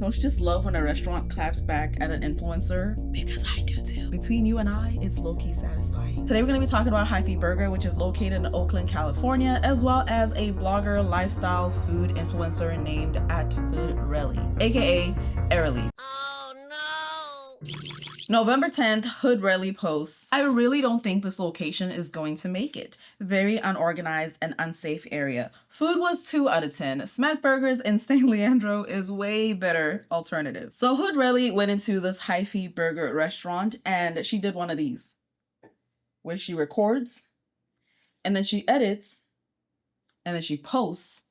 Don't you just love when a restaurant claps back at an influencer? Because I do too. Between you and I, it's low-key satisfying. Today we're gonna be talking about Hyphy Burger, which is located in Oakland, California, as well as a blogger, lifestyle food influencer named @HoodRelly, aka Airly. November 10th, HoodRelly posts, I really don't think this location is going to make it. Very unorganized and unsafe area. Food was 2 out of 10. Smack Burgers in St. Leandro is way better alternative. So HoodRelly went into this Hyphy Burger restaurant and she did one of these where she records and then she edits and then she posts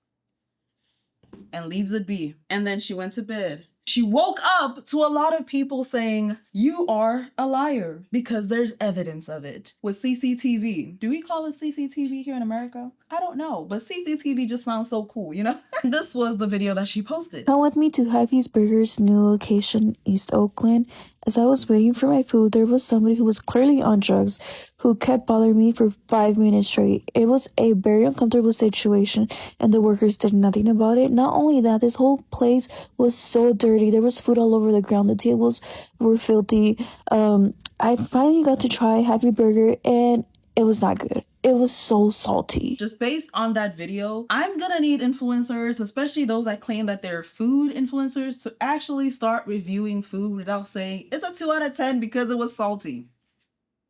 and leaves it be. And then she went to bed. She woke up to a lot of people saying, you are a liar, because there's evidence of it with CCTV. Do we call it CCTV here in America? I don't know, but CCTV just sounds so cool, you know? This was the video that she posted. Come with me to Hyphy's Burger's new location, East Oakland. As I was waiting for my food, there was somebody who was clearly on drugs who kept bothering me for 5 minutes straight. It was a very uncomfortable situation and the workers did nothing about it. Not only that, this whole place was so dirty. There was food all over the ground. The tables were filthy. I finally got to try Hyphy Burger and it was not good. It was so salty. Just based on that video, I'm gonna need influencers, especially those that claim that they're food influencers, to actually start reviewing food without saying it's a 2 out of 10 because it was salty.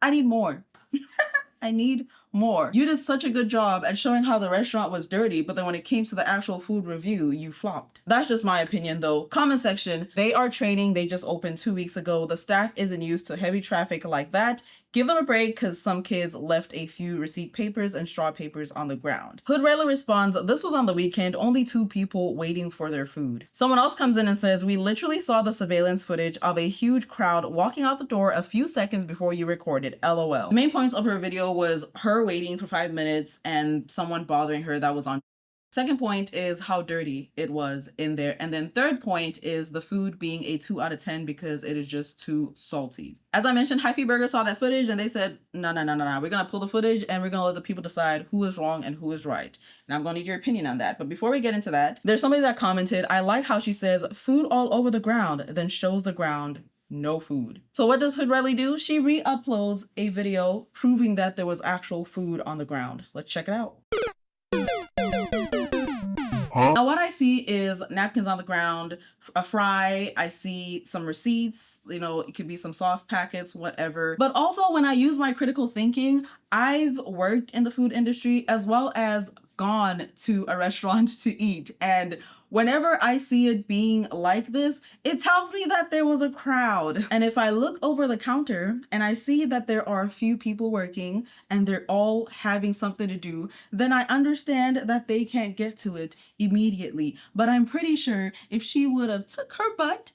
I need more. I need more. You did such a good job at showing how the restaurant was dirty, but then when it came to the actual food review, you flopped. That's just my opinion though. Comment section, they are training. They just opened 2 weeks ago. The staff isn't used to heavy traffic like that. Give them a break because some kids left a few receipt papers and straw papers on the ground. HoodRelly responds, this was on the weekend, only 2 people waiting for their food. Someone else comes in and says, we literally saw the surveillance footage of a huge crowd walking out the door a few seconds before you recorded, LOL. The main points of her video was her waiting for 5 minutes and someone bothering her that was on. Second point is how dirty it was in there. And then third point is the food being a 2 out of 10 because it is just too salty. As I mentioned, Hyphy Burger saw that footage and they said, no. We're going to pull the footage and we're going to let the people decide who is wrong and who is right. And I'm going to need your opinion on that. But before we get into that, there's somebody that commented, I like how she says food all over the ground, then shows the ground, no food. So what does HoodRelly do? She re-uploads a video proving that there was actual food on the ground. Let's check it out. Now what I see is napkins on the ground, a fry, I see some receipts, you know, it could be some sauce packets, whatever. But also when I use my critical thinking, I've worked in the food industry as well as gone to a restaurant to eat. And whenever I see it being like this, it tells me that there was a crowd. And if I look over the counter and I see that there are a few people working and they're all having something to do, then I understand that they can't get to it immediately. But I'm pretty sure if she would have took her butt,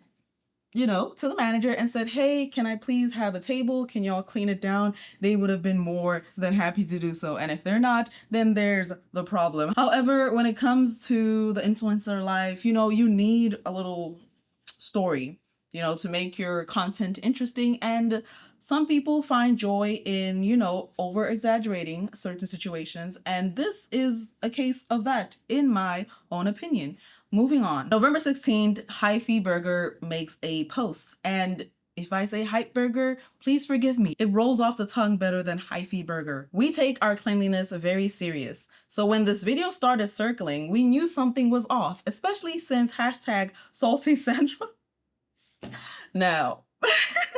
you know, to the manager and said, hey, can I please have a table? Can y'all clean it down? They would have been more than happy to do so. And if they're not, then there's the problem. However, when it comes to the influencer life, you know, you need a little story, you know, to make your content interesting. And some people find joy in, you know, over exaggerating certain situations. And this is a case of that, in my own opinion. Moving on. November 16th, Hyphy Burger makes a post. And if I say Hype Burger, please forgive me. It rolls off the tongue better than Hyphy Burger. We take our cleanliness very serious. So when this video started circling, we knew something was off, especially since #SaltySandra. Now,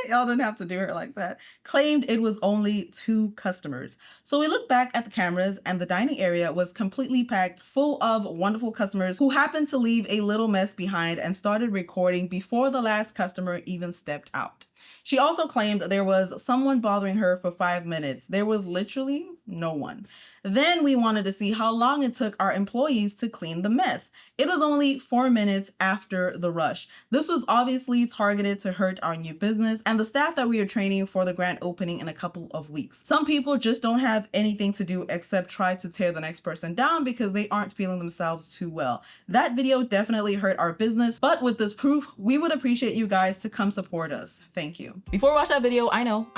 y'all didn't have to do her like that. Claimed it was only 2 customers. So we looked back at the cameras and the dining area was completely packed full of wonderful customers who happened to leave a little mess behind and started recording before the last customer even stepped out. She also claimed there was someone bothering her for 5 minutes. There was literally no one. Then we wanted to see how long it took our employees to clean the mess. It was only 4 minutes after the rush. This was obviously targeted to hurt our new business and the staff that we are training for the grand opening in a couple of weeks. Some people just don't have anything to do except try to tear the next person down because they aren't feeling themselves too well. That video definitely hurt our business, but with this proof, we would appreciate you guys to come support us. Thank you. Before we watch that video, I know.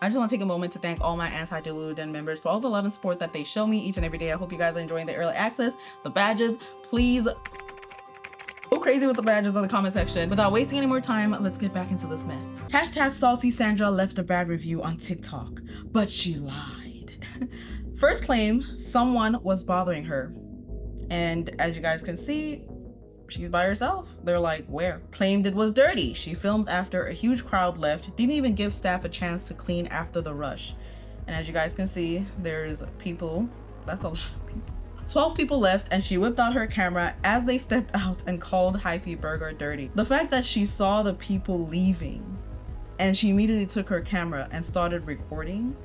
I just want to take a moment to thank all my anti-diluted den members for all the love and support that they show me each and every day. I hope you guys are enjoying the early access, the badges. Please crazy with the badges in the comment section. Without wasting any more time, let's get back into this mess. Hashtag Salty Sandra left a bad review on TikTok, but she lied. First claim, someone was bothering her. And as you guys can see, she's by herself. They're like, where? Claimed it was dirty. She filmed after a huge crowd left, didn't even give staff a chance to clean after the rush. And as you guys can see, there's people, that's a lot of people. 12 people left, and she whipped out her camera as they stepped out and called Hyphy Burger dirty. The fact that she saw the people leaving and she immediately took her camera and started recording.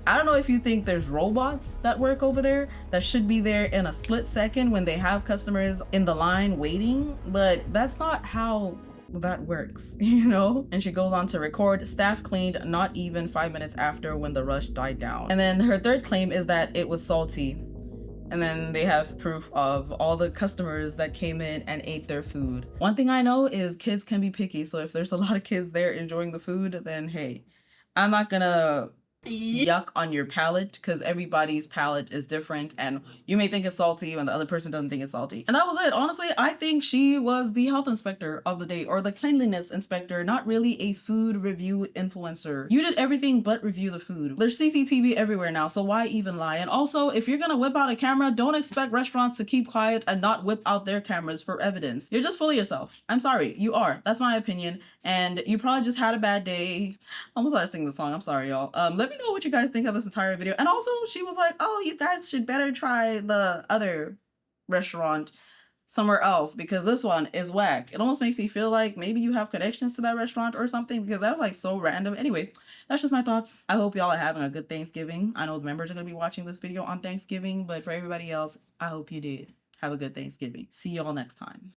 I don't know if you think there's robots that work over there that should be there in a split second when they have customers in the line waiting, but that's not how that works, you know? And she goes on to record, staff cleaned not even 5 minutes after when the rush died down. And then her third claim is that it was salty. And then they have proof of all the customers that came in and ate their food. One thing I know is kids can be picky. So if there's a lot of kids there enjoying the food, then hey, I'm not gonna yuck on your palate because everybody's palate is different and you may think it's salty when the other person doesn't think it's salty. And that was it. Honestly, I think she was the health inspector of the day or the cleanliness inspector, not really a food review influencer. You did everything but review the food. There's CCTV everywhere now, so why even lie? And also, if you're gonna whip out a camera, don't expect restaurants to keep quiet and not whip out their cameras for evidence. You're just full of yourself. I'm sorry, you are. That's my opinion. And you probably just had a bad day. I almost started singing the song. I'm sorry, y'all. Let me know what you guys think of this entire video. And also, she was like, oh, you guys should better try the other restaurant somewhere else because this one is whack. It almost makes me feel like maybe you have connections to that restaurant or something because that was like so random. Anyway, that's just my thoughts. I hope y'all are having a good Thanksgiving. I know the members are going to be watching this video on Thanksgiving, but for everybody else, I hope you did have a good Thanksgiving. See y'all next time.